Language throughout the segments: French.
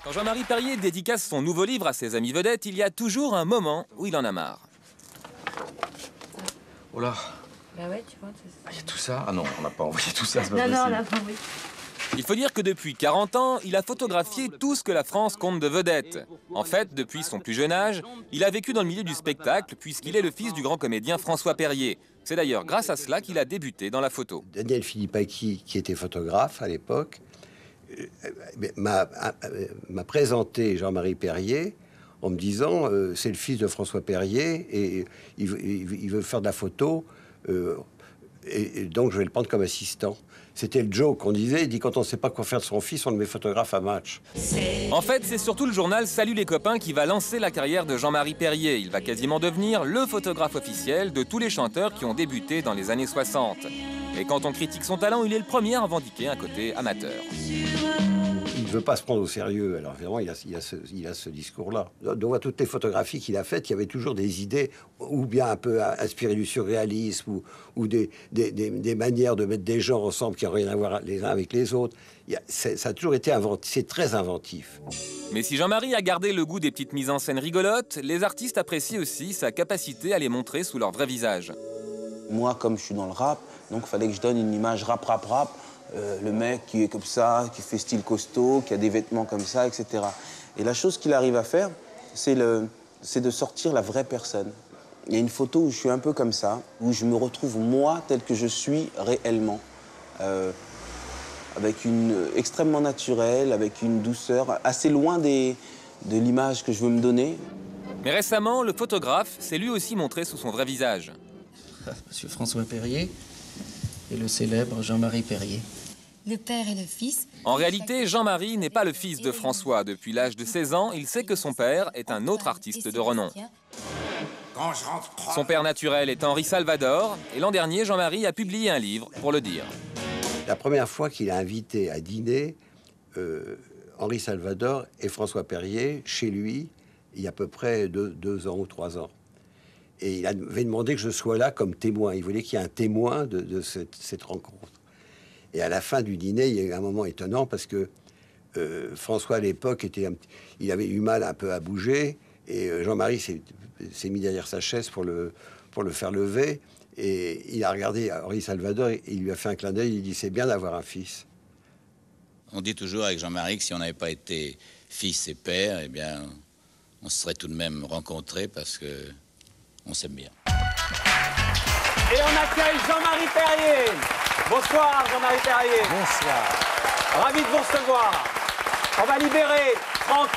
Quand Jean-Marie Perrier dédicace son nouveau livre à ses amis vedettes, il y a toujours un moment où il en a marre. Oh là. Bah ouais, tu vois. Il y a tout ça? Ah non, on n'a pas envoyé tout ça, c'est pas Non, possible. non, on n'a pas envoyé. Il faut dire que depuis 40 ans, il a photographié tout ce que la France compte de vedettes. En fait, depuis son plus jeune âge, il a vécu dans le milieu du spectacle puisqu'il est le fils du grand comédien François Perrier. C'est d'ailleurs grâce à cela qu'il a débuté dans la photo. Daniel Philippaki, qui était photographe à l'époque, m'a présenté Jean-Marie Perrier en me disant c'est le fils de François Perrier et il veut faire de la photo et donc je vais le prendre comme assistant. C'était le joke qu'on disait, il dit quand on ne sait pas quoi faire de son fils, on le met photographe à match. En fait, c'est surtout le journal Salut les copains qui va lancer la carrière de Jean-Marie Perrier. Il va quasiment devenir le photographe officiel de tous les chanteurs qui ont débuté dans les années 60. Et quand on critique son talent, il est le premier à revendiquer un côté amateur. Il ne veut pas se prendre au sérieux, alors évidemment il a ce discours-là. Dans toutes les photographies qu'il a faites, il y avait toujours des idées, ou bien un peu inspirées du surréalisme, ou des manières de mettre des gens ensemble qui n'ont rien à voir les uns avec les autres. Ça a toujours été inventif, c'est très inventif. Mais si Jean-Marie a gardé le goût des petites mises en scène rigolotes, les artistes apprécient aussi sa capacité à les montrer sous leur vrai visage. Moi, comme je suis dans le rap, donc il fallait que je donne une image rap. Le mec qui est comme ça, qui fait style costaud, qui a des vêtements comme ça, etc. Et la chose qu'il arrive à faire, c'est de sortir la vraie personne. Il y a une photo où je suis un peu comme ça, où je me retrouve moi tel que je suis réellement. Avec extrêmement naturelle, avec une douceur, assez loin de l'image que je veux me donner. Mais récemment, le photographe s'est lui aussi montré sous son vrai visage. Monsieur François Perrier et le célèbre Jean-Marie Perrier. Le père et le fils. En réalité, Jean-Marie n'est pas le fils de François. Depuis l'âge de 16 ans, il sait que son père est un autre artiste de renom. Son père naturel est Henri Salvador, et l'an dernier, Jean-Marie a publié un livre pour le dire. La première fois qu'il a invité à dîner Henri Salvador et François Perrier chez lui, il y a à peu près 2 ans ou 3 ans. Et il avait demandé que je sois là comme témoin. Il voulait qu'il y ait un témoin de cette rencontre. Et à la fin du dîner, il y a eu un moment étonnant parce que François, à l'époque, il avait eu mal un peu à bouger. Et Jean-Marie s'est mis derrière sa chaise pour le faire lever. Et il a regardé Henri Salvador et il lui a fait un clin d'œil. Il dit « C'est bien d'avoir un fils ». On dit toujours avec Jean-Marie que si on n'avait pas été fils et père, eh bien, on se serait tout de même rencontrés parce que on s'aime bien. Et on accueille Jean-Marie Perrier. Bonsoir Jean-Marie Perrier. Bonsoir. Ravi de vous recevoir. On va libérer Franck,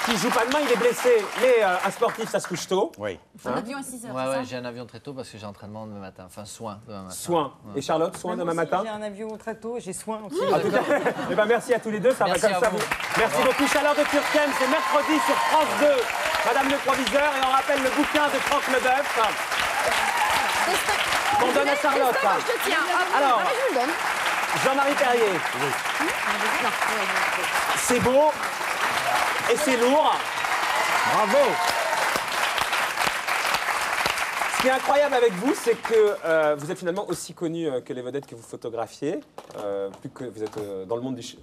qui joue pas demain, il est blessé. Mais un sportif, ça se couche tôt. Oui. Un avion à 6 heures. Ouais, j'ai un avion très tôt parce que j'ai entraînement demain matin. Enfin, soin demain matin. Soin. Ouais. Et Charlotte, soin demain matin. J'ai un avion très tôt, j'ai soin aussi. En tout cas, eh ben merci à tous les deux. Ça Merci va comme à ça. vous. Merci beaucoup. Charlotte de Turckheim, c'est mercredi sur France 2. Madame le proviseur. Et on rappelle le bouquin de Franck Leboeuf. On donne à Charlotte. Alors, Jean-Marie Perrier. C'est beau et c'est lourd. Bravo. Ce qui est incroyable avec vous, c'est que vous êtes finalement aussi connu que les vedettes que vous photographiez, plus que vous êtes dans le monde du...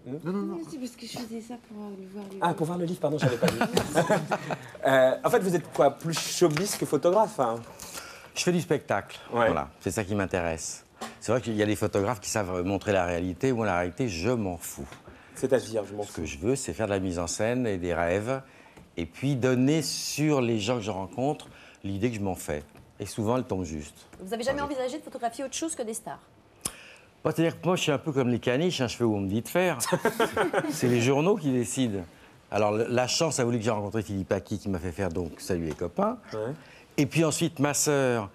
Non, c'est parce que je faisais ça pour le voir. Ah, pour voir le livre, pardon, j'avais pas vu. En fait, vous êtes quoi, plus showbiz que photographe, hein? Je fais du spectacle, Ouais. voilà, c'est ça qui m'intéresse. C'est vrai qu'il y a des photographes qui savent montrer la réalité. Moi, la réalité, je m'en fous. C'est-à-dire, je m'en Ce fous. que je veux, c'est faire de la mise en scène et des rêves, et puis donner sur les gens que je rencontre l'idée que je m'en fais. Et souvent, elle tombe juste. Vous avez jamais envisagé de photographier autre chose que des stars? Bah, c'est-à-dire que moi, je suis un peu comme les caniches, hein, je fais où on me dit de faire. C'est les journaux qui décident. Alors, la chance a voulu que j'ai rencontré Philippaki, qui m'a fait faire donc Salut les copains. Ouais. Et puis ensuite, ma sœur,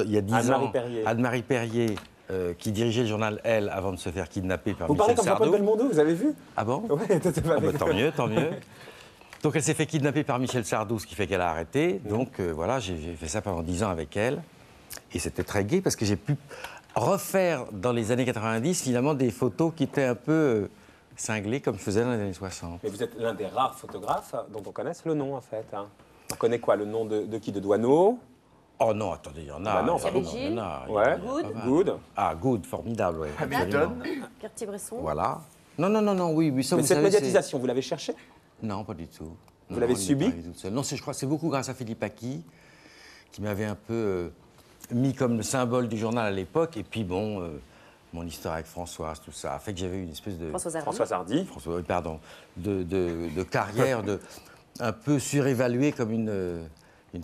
il y a 10 Anne-Marie ans, Perrier. Anne-Marie Perrier, qui dirigeait le journal Elle avant de se faire kidnapper par Vous Michel parlez comme Jean-Paul Sardou. Belmondo, vous avez vu? Ah bon? Ouais, toi, t'es pas Ah bah, avec- tant mieux, tant mieux. Donc elle s'est fait kidnapper par Michel Sardou, ce qui fait qu'elle a arrêté. Donc voilà, j'ai fait ça pendant 10 ans avec elle. Et c'était très gai parce que j'ai pu refaire dans les années 90 finalement des photos qui étaient un peu cinglées comme je faisais dans les années 60. Mais vous êtes l'un des rares photographes dont on connaisse le nom, en fait. Hein. On connaît quoi? Le nom de qui? De Doineau? Oh non, attendez, il y en a. Bah non, il y en a, Gilles. il y en a, il y en a Ouais. pas mal. Good. Ah, Good, formidable, oui. Cartier-Bresson. Voilà. Non, non, non, non, oui, ça, Mais vous cette savez, médiatisation, vous l'avez cherchée? Non, pas du tout. Vous l'avez subi? Non, je crois que c'est beaucoup grâce à Philippe Aki, qui m'avait un peu mis comme le symbole du journal à l'époque. Et puis, bon, mon histoire avec Françoise, tout ça, a fait que j'avais une espèce de... Françoise Hardy. Oui, pardon. De carrière un peu surévaluée comme une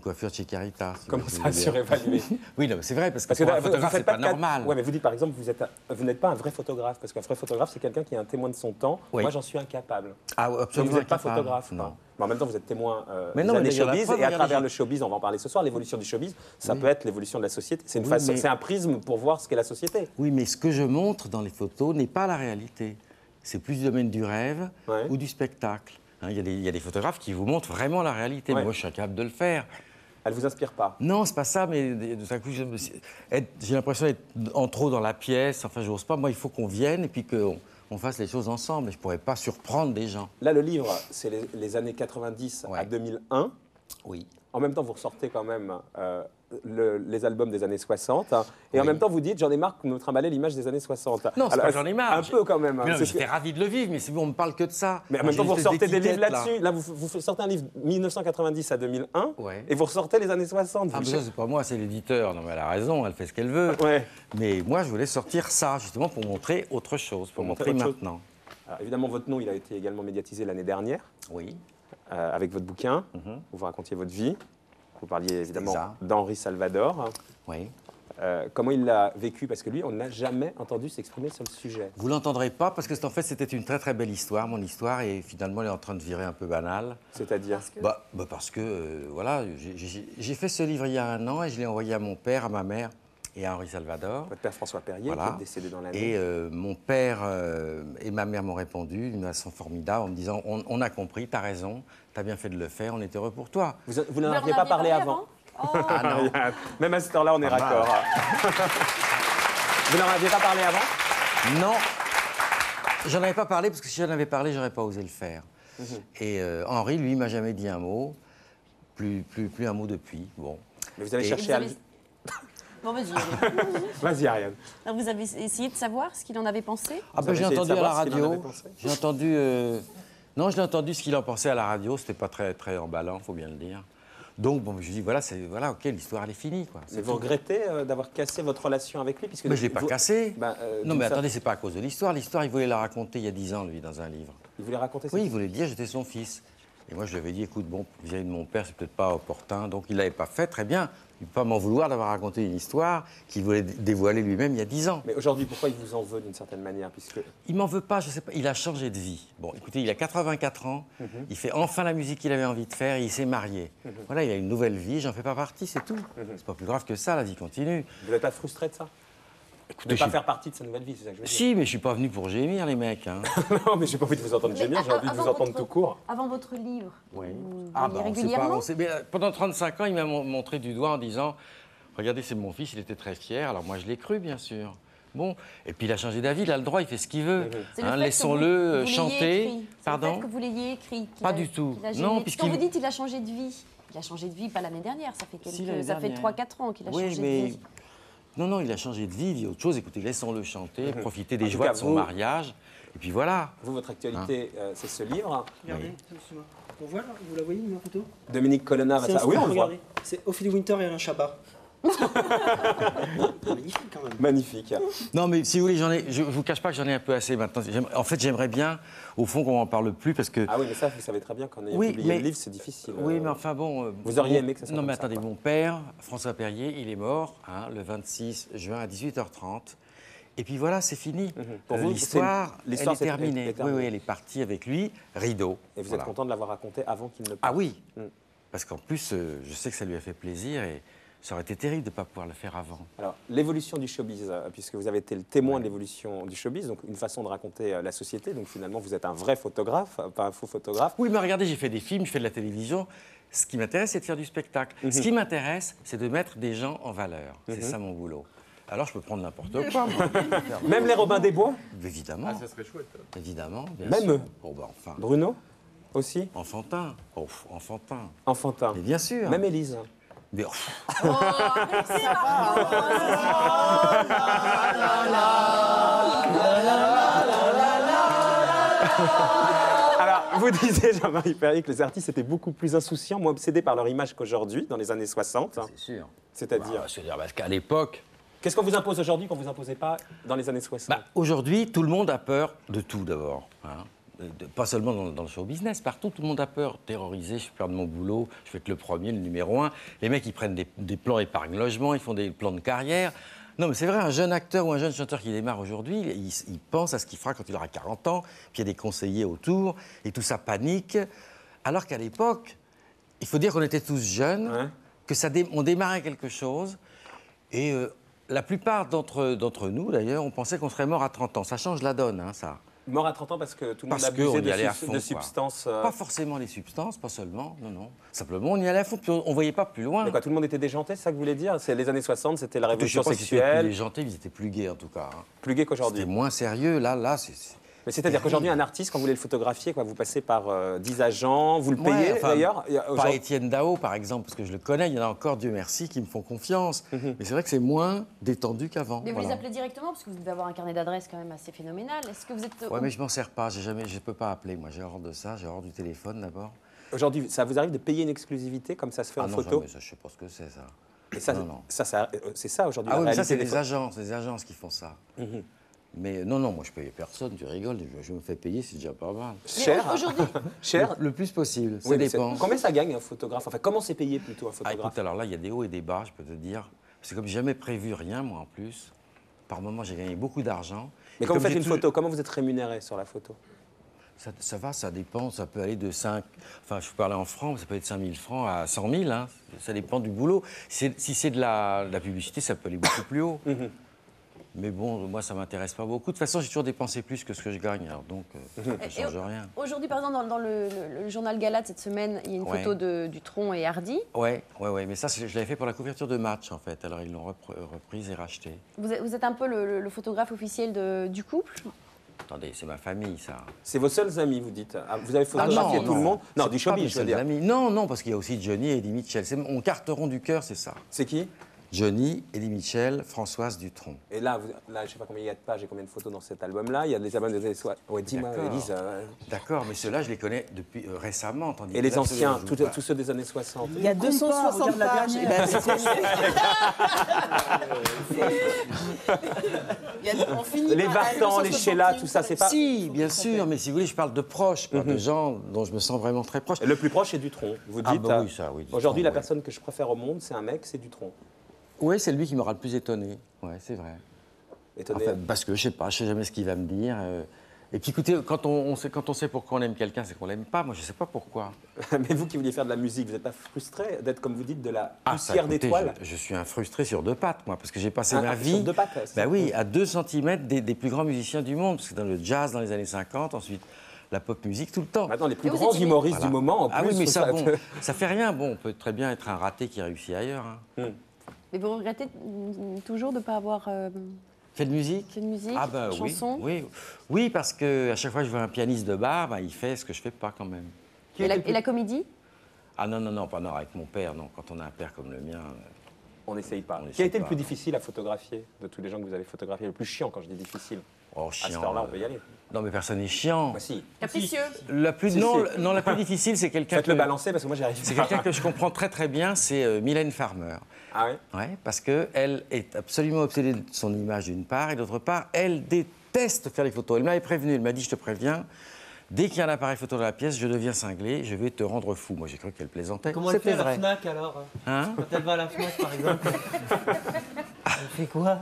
coiffure de chez Caritas. Comment ça, surévalué? Oui, non, mais c'est vrai, parce que Parce que pour un photographe, c'est pas normal. Oui, mais vous dites par exemple, vous n'êtes pas un vrai photographe, parce qu'un vrai photographe, c'est quelqu'un qui est un témoin de son temps. Oui. Moi, j'en suis incapable. Ah, Donc absolument vous n'êtes pas incapable. photographe. Non. Quoi. Mais en même temps, vous êtes témoin Mais des non, années mais regarde, la showbiz, preuve, et à regardez, travers le showbiz, on va en parler ce soir, l'évolution du showbiz, ça peut être l'évolution de la société. C'est Oui, mais- un prisme pour voir ce qu'est la société. Oui, mais ce que je montre dans les photos n'est pas la réalité. C'est plus du domaine du rêve Ouais. ou du spectacle. Hein, il y a des photographes qui vous montrent vraiment la réalité. Ouais. Moi, je suis incapable de le faire. Elle vous inspire pas? Non, c'est pas ça, mais tout à coup, j'ai l'impression d'être en trop dans la pièce. Enfin, j'ose pas. Moi, il faut qu'on vienne et puis qu'on fasse les choses ensemble. Je pourrais pas surprendre des gens. Là, le livre, c'est les années 90 à Ouais. 2001. Oui. En même temps, vous ressortez quand même les albums des années 60. Hein, et en Oui. même temps, vous dites, j'en ai marre de nous trimballer l'image des années 60. Non, c'est Alors, pas j'en ai marre. Un peu quand même. Hein, Mais non, c'est mais ce j'étais que- ravi de le vivre, mais c'est bon, on me parle que de ça. Mais en même J'ai temps, une vous espèce ressortez des livres d'étiquette, là-dessus. Là, vous sortez un livre 1990 à 2001 Ouais. et vous ressortez les années 60. Ah, Vous mais ça, c'est pas moi, c'est l'éditeur. Non, mais elle a raison, elle fait ce qu'elle veut. Ouais. Mais moi, je voulais sortir ça, justement, pour montrer autre chose, pour montrer montrer autre chose. maintenant. Alors, évidemment, votre nom, il a été également médiatisé l'année dernière Oui. avec votre bouquin Mhm. où vous racontiez votre vie. Vous parliez évidemment ça. d'Henri Salvador. Oui. Comment il l'a vécu? Parce que lui, on n'a jamais entendu s'exprimer sur le sujet. Vous l'entendrez pas parce que en fait c'était une très très belle histoire, mon histoire, et finalement elle est en train de virer un peu banale. C'est-à-dire? Parce que voilà, j'ai fait ce livre il y a 1 an et je l'ai envoyé à mon père, à ma mère et à Henri Salvador. Votre père François Perrier, Voilà. qui est décédé dans l'année. Et mon père et ma mère m'ont répondu d'une façon formidable en me disant on a compris, t'as raison, t'as bien fait de le faire, on est heureux pour toi. Vous n'en aviez pas parlé avant? Ah non. Même à cette heure-là, on est raccord. Vous n'en aviez pas parlé avant? Non, j'en avais pas parlé parce que si j'en avais parlé, j'aurais pas osé le faire. Et Henri, lui, m'a jamais dit un mot, plus un mot depuis. Bon. Mais vous avez Et- cherché Vous à... avez- Bon, vas-y. Ariane. Vas-y, Ariane. Alors, vous avez essayé de savoir ce qu'il en avait pensé? Ah Vous ben avez j'ai essayé de entendu à la savoir ce qu'il en radio. avait pensé? J'ai entendu. Non, je l'ai entendu ce qu'il en pensait à la radio. C'était pas très très emballant, faut bien le dire. Donc bon, je dis voilà, ok, l'histoire elle est finie quoi. Mais vous regrettez d'avoir cassé votre relation avec lui puisque Mais je l'ai pas vous- cassé. Bah, Non d'une mais cer- attendez, c'est pas à cause de l'histoire. L'histoire, il voulait la raconter il y a 10 ans lui dans un livre. Il voulait raconter ça. Oui, il voulait dire j'étais son fils. Et moi je lui avais dit écoute bon, vis-à-vis de mon père c'est peut-être pas opportun. Donc il l'avait pas fait, très bien. Il ne peut pas m'en vouloir d'avoir raconté une histoire qu'il voulait dévoiler lui-même il y a 10 ans. Mais aujourd'hui, pourquoi il vous en veut d'une certaine manière puisque... Il m'en veut pas, je sais pas. Il a changé de vie. Bon, écoutez, il a 84 ans. Il fait enfin la musique qu'il avait envie de faire. Et il s'est marié. Voilà, il a une nouvelle vie. J'en fais pas partie, c'est tout. C'est pas plus grave que ça. La vie continue. Vous n'êtes pas frustré de ça? De ne je pas suis- faire partie de sa nouvelle vie, c'est ça que je veux dire. Si, mais je suis pas venu pour gémir, les mecs. Hein. Non, mais j'ai pas envie de vous entendre gémir, j'ai envie de vous avant entendre votre- tout court. Avant votre livre, Oui. vous Ah, voyez bah, on sait régulièrement? pas. Mais, pendant 35 ans, il m'a montré du doigt en disant regardez, c'est mon fils. Il était très fier. Alors moi, je l'ai cru, bien sûr. Bon, et puis il a changé d'avis. Il a le droit. Il fait ce qu'il veut. C'est le Hein, fait que laissons-le vous l'ayez chanter. écrit. C'est Pardon. le fait que vous l'ayez écrit. Pas du tout. qu'il a Non, gêné. Parce puisqu'il- Quand vous dites qu'il a changé de vie, il a changé de vie pas l'année dernière, ça fait Si, l'année ça fait dernière. 3-4 ans qu'il a Oui, changé mais... de vie. Non, il a changé de vie, il dit autre chose. Écoutez, laissons-le chanter, profiter En des tout joies cas, de son vous- mariage. Et puis voilà. Vous, votre actualité, c'est ce livre. Regardez, excusez-moi. On voit là, vous la voyez, ma photo? Dominique Colonna va C'est ça. un Oui, on frère, le voit. regardez. C'est Ophélie Winter et Alain Chabat. Magnifique quand même. Magnifique. Non, mais si vous voulez, je vous cache pas que j'en ai un peu assez maintenant. En fait, j'aimerais bien, au fond, qu'on m'en parle plus parce que. Ah oui, mais ça, vous savez très bien qu'en ayant Oui, publié mais- le livre, c'est difficile. Oui, mais enfin bon. Vous auriez aimé que ça soit Non, mais comme ça, attendez, quoi. mon père, François Perrier, il est mort le 26 juin à 18h30. Et puis voilà, c'est fini. Pour vous, l'histoire, c'est- l'histoire, elle est c'est- terminée. elle est terminée. Oui, elle est partie avec lui, rideau. Et vous Voilà. êtes content de l'avoir raconté avant qu'il ne parte. Ah oui, Mm. parce qu'en plus, je sais que ça lui a fait plaisir et ça aurait été terrible de ne pas pouvoir le faire avant. Alors, l'évolution du showbiz, puisque vous avez été le témoin de l'évolution du showbiz, donc une façon de raconter la société. Donc finalement, vous êtes un vrai photographe, pas un faux photographe. Oui, mais regardez, j'ai fait des films, je fais de la télévision. Ce qui m'intéresse, c'est de faire du spectacle. Ce qui m'intéresse, c'est de mettre des gens en valeur. C'est ça mon boulot. Alors, je peux prendre n'importe quoi. moi. Même les Robin des Bois, Évidemment. Ça serait chouette. Évidemment. Bien Même sûr. eux. Oh, bah, enfin. Bruno aussi, Enfantin. Oh, enfantin. enfantin. Mais bien sûr. Même Élise. Mais, Alors, vous disiez, Jean-Marie Perrier, que les artistes étaient beaucoup plus insouciants, moins obsédés par leur image qu'aujourd'hui, dans les années 60. C'est sûr. C'est-à-dire C'est-à-dire parce qu'à l'époque... Qu'est-ce qu'on vous impose aujourd'hui qu'on ne vous imposait pas dans les années 60? Aujourd'hui, tout le monde a peur de tout, d'abord. Hein. Pas seulement dans le show business, partout, tout le monde a peur. Terrorisé, je perds mon boulot, je vais être le premier, le numéro 1. Les mecs, ils prennent des plans épargne logement, ils font des plans de carrière. Non, mais c'est vrai, un jeune acteur ou un jeune chanteur qui démarre aujourd'hui, il pense à ce qu'il fera quand il aura 40 ans, puis il y a des conseillers autour, et tout ça panique. Alors qu'à l'époque, il faut dire qu'on était tous jeunes, que on démarrait quelque chose, et la plupart d'entre nous, d'ailleurs, on pensait qu'on serait mort à 30 ans. Ça change la donne, hein, ça. Mort à 30 ans parce que tout le monde Parce abusait qu'on y allait à fond, de substances. Pas forcément les substances, pas seulement, non. Simplement, on y allait à fond, puis on voyait pas plus loin. Mais quoi, tout le monde était déjanté, c'est ça que vous voulez dire? C'est les années 60, c'était la Je révolution sais pas si c'était sexuelle. plus déjanté, ils étaient plus gays en tout cas. Hein. Plus gays qu'aujourd'hui. C'était moins sérieux, là, c'est... Mais c'est-à-dire qu'aujourd'hui, un artiste, quand vous voulez le photographier, quoi, vous passez par 10 agents, vous le payez d'ailleurs. Par Étienne Dao, par exemple, parce que je le connais, il y en a encore, Dieu merci, qui me font confiance. Mais c'est vrai que c'est moins détendu qu'avant. Mais vous les appelez directement, parce que vous devez avoir un carnet d'adresses quand même assez phénoménal. Est-ce que vous êtes... Ouais, mais je m'en sers pas, je peux pas appeler, moi, j'ai horreur de ça, j'ai horreur du téléphone d'abord. Aujourd'hui, ça vous arrive de payer une exclusivité comme ça se fait en photo? Jamais, ça, je sais pas ce que c'est, ça. Et ça, c'est ça aujourd'hui. Ah oui, la mais ça, c'est réalité des agences qui font ça. Mais non, moi je paye personne, tu rigoles, je me fais payer, c'est déjà pas mal. Cher? Aujourd'hui, cher? Le plus possible, ça Oui, dépend. Combien ça gagne un photographe? Enfin, comment c'est payé plutôt un photographe? Écoute, alors là, il y a des hauts et des bas, je peux te dire. C'est comme j'ai jamais prévu rien, moi en plus. Par moment, j'ai gagné beaucoup d'argent. Mais quand vous faites une photo, comment vous êtes rémunéré sur la photo? Ça va, ça dépend, ça peut aller de 5... Enfin, je peux parler en francs, ça peut être 5 000 francs à 100 000, hein. Ça dépend du boulot. Si c'est de la publicité, ça peut aller beaucoup plus haut. Mais bon, moi, ça ne m'intéresse pas beaucoup. De toute façon, j'ai toujours dépensé plus que ce que je gagne, alors donc ça ne change rien. Aujourd'hui, par exemple, dans le journal Gala de cette semaine, il y a une photo du Tron et Hardy. Ouais, mais ça, je l'avais fait pour la couverture de match, en fait. Alors, ils l'ont reprise et rachetée. Vous êtes un peu le photographe officiel du couple? Attendez, c'est ma famille, ça. C'est vos seuls amis, vous dites? Vous avez photographié tout le monde? Non, du showbiz, je veux dire. Non, parce qu'il y a aussi Johnny et Eddie Mitchell. Mon carteron du cœur, c'est ça. C'est qui? Johnny, Eddie Mitchell, Françoise Dutronc. Et là, je ne sais pas combien il y a de pages et combien de photos dans cet album-là. Il y a des albums des années 60. Oui, dis-moi, Élise. D'accord, mais ceux-là, je les connais depuis récemment. Et les anciens, tous ceux des années 60. Il y a 260 pages. Les Vartan, les Sheila, tout ça, c'est pas... Si, bien sûr, mais si vous voulez, je parle de proches, de gens dont je me sens vraiment très proche. Le plus proche, c'est Dutronc. Vous dites, oui, ça, oui. Aujourd'hui, la personne que je préfère au monde, c'est un mec, c'est Dutronc. Oui, c'est lui qui m'aura le plus étonné. Oui, c'est vrai. Étonné? Enfin, parce que je sais jamais ce qu'il va me dire. Et puis écoutez, quand on sait pourquoi on aime quelqu'un, c'est qu'on l'aime pas. Moi, je sais pas pourquoi. Mais vous qui vouliez faire de la musique, vous n'êtes pas frustré d'être, comme vous dites, de la poussière d'étoiles? Je suis un frustré sur deux pattes, moi, parce que j'ai passé ma vie... Sur deux pattes? Ben oui, à 2 centimètres des plus grands musiciens du monde. Parce que dans le jazz, dans les années 50, ensuite... la pop musique tout le temps. Maintenant, les plus grands humoristes du moment, en plus... Ah oui, mais ça, bon, ça fait rien. Bon, on peut très bien être un raté qui réussit ailleurs. Hein. Mais vous regrettez toujours de ne pas avoir... Fait de musique? Fait de musique, ah ben, chanson. Oui, parce qu'à chaque fois que je vois un pianiste de bar, ben, il fait ce que je fais pas quand même. Et la comédie? Ah non, pas non, avec mon père, non. Quand on a un père comme le mien... on n'essaye pas. Qui a été le plus difficile à photographier de tous les gens que vous avez photographiés? Le plus chiant, quand je dis difficile? Oh, chiant. À cette heure-là, on peut y aller. Non, mais personne n'est chiant. Bah, si. Capricieux. La plus difficile, c'est quelqu'un... Faites-le balancer, parce que moi, j'y arrive pas. C'est quelqu'un que je comprends très très bien, c'est Mylène Farmer. Ah oui? Ouais, parce qu'elle est absolument obsédée de son image d'une part, et d'autre part, elle déteste faire les photos. Elle m'avait prévenu, elle m'a dit, je te préviens, dès qu'il y a un appareil photo dans la pièce, je deviens cinglé, je vais te rendre fou. Moi, j'ai cru qu'elle plaisantait. Comment elle fait à la FNAC, alors? Hein? Quand elle va à la FNAC, par exemple. Elle fait quoi?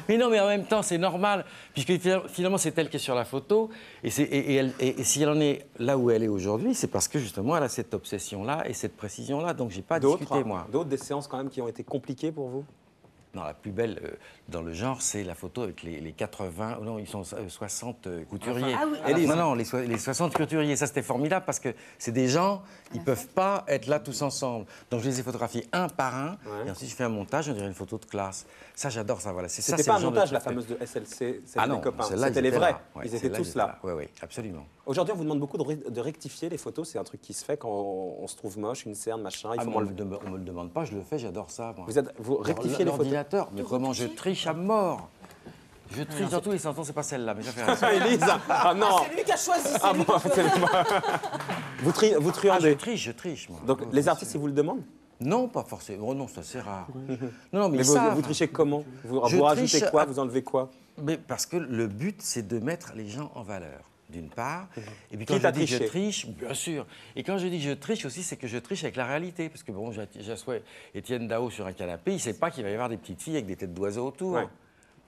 Mais non, mais en même temps, c'est normal, puisque finalement, c'est elle qui est sur la photo. Et si elle en est là où elle est aujourd'hui, c'est parce que justement, elle a cette obsession-là et cette précision-là. Donc, j'ai pas discuté, moi. D'autres, des séances quand même qui ont été compliquées pour vous? Non, la plus belle dans le genre, c'est la photo avec les 80, non, ils sont 60 couturiers. Ah oui. Non, les 60 couturiers, ça c'était formidable parce que c'est des gens, ils ne peuvent pas être là tous ensemble. Donc je les ai photographiés un par un, et ensuite je fais un montage, on dirait une photo de classe. Ça, j'adore ça, voilà. C'était pas un montage, la fameuse de SLC, celle des copains. C'était les vrais, ils étaient tous là. Oui, absolument. Aujourd'hui, on vous demande beaucoup de rectifier les photos, c'est un truc qui se fait quand on se trouve moche, une cerne, machin. On ne me le demande pas, je le fais, j'adore ça. Moi. Vous rectifiez les photos? Mais comment je triche à mort. Je triche dans tous les sens, c'est pas celle-là, mais j'ai fait Élise, ah non. C'est lui qui a choisi, c'est Ah lui. bon, c'est moi. Vous truandez. je triche, moi. Donc les artistes, ils vous le demandent? Non, pas forcément. Oh non, c'est assez rare. Non, mais, Mais ils vous savent. trichez comment? Vous Je rajoutez triche quoi? Vous enlevez quoi? Mais parce que le but, c'est de mettre les gens en valeur, d'une part. Et puis quand Quitte à je dis que je tricher. triche, bien sûr. Et quand je dis que je triche aussi, c'est que je triche avec la réalité. Parce que bon, j'assois Étienne Dao sur un canapé, il ne sait pas qu'il va y avoir des petites filles avec des têtes d'oiseaux autour. Ouais.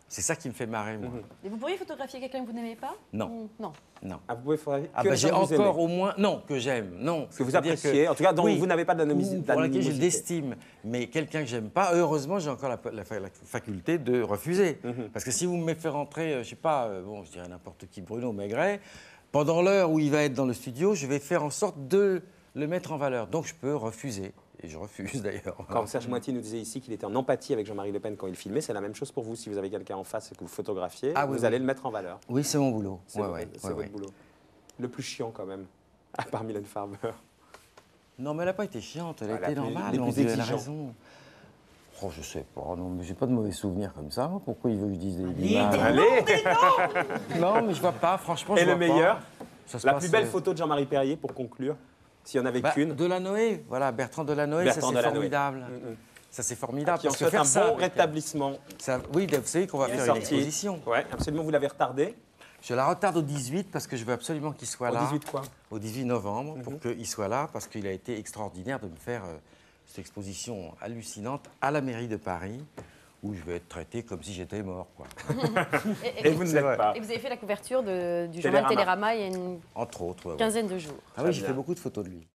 C'est ça qui me fait marrer, moi. Et vous pourriez photographier quelqu'un que vous n'aimez pas? Non. Non. Non. Ah, vous pouvez photographier Ah que bah, les j'ai gens que vous encore aimez. au moins... Non, que j'aime. Non. Que vous C'est-à-dire appréciez, en tout cas, dont oui, vous n'avez pas ou pour laquelle j'ai de d'animosité. l'estime. Mais quelqu'un que j'aime pas, heureusement, j'ai encore la faculté de refuser. Parce que si vous me faites rentrer, je sais pas, bon, je dirais n'importe qui, Bruno Maigret, pendant l'heure où il va être dans le studio, je vais faire en sorte de le mettre en valeur. Donc je peux refuser. Et je refuse d'ailleurs. Quand Serge Moiti nous disait ici qu'il était en empathie avec Jean-Marie Le Pen quand il filmait, c'est la même chose pour vous. Si vous avez quelqu'un en face et que vous photographiez, vous allez le mettre en valeur. Oui, c'est mon boulot. C'est votre boulot. Le plus chiant quand même, à part Mylène Farmer. Non, mais elle n'a pas été chiante, elle a Voilà, été normale. les mon plus Dieu, elle a exigeants. raison. Oh, je sais pas, non, mais j'ai pas de mauvais souvenirs comme ça. Pourquoi il veut que je dise des Allez, Non, mais je vois pas, franchement, Et je le vois pas. meilleur, Ça se la passe, plus belle photo de Jean-Marie Perrier pour conclure, s'il y en avait qu'une. Delanoë, voilà, Bertrand Delanoë, Bertrand ça c'est Delanoë. formidable. Ça c'est formidable. Qui en parce que souhaite faire un ça bon avec- rétablissement. ça, oui, vous savez qu'on va Il est faire une sorti. exposition. Oui, absolument, vous l'avez retardé. Je la retarde au 18 parce que je veux absolument qu'il soit Au là. 18 quoi? Au 18 novembre, pour qu'il soit là, parce qu'il a été extraordinaire de me faire cette exposition hallucinante à la mairie de Paris, où je vais être traité comme si j'étais mort, quoi. Et vous ne l'êtes pas. Et vous avez fait la couverture du Télérama. journal Télérama il y a une Entre autres. ouais, ouais. quinzaine de jours. Ah oui, j'ai fait beaucoup de photos de lui.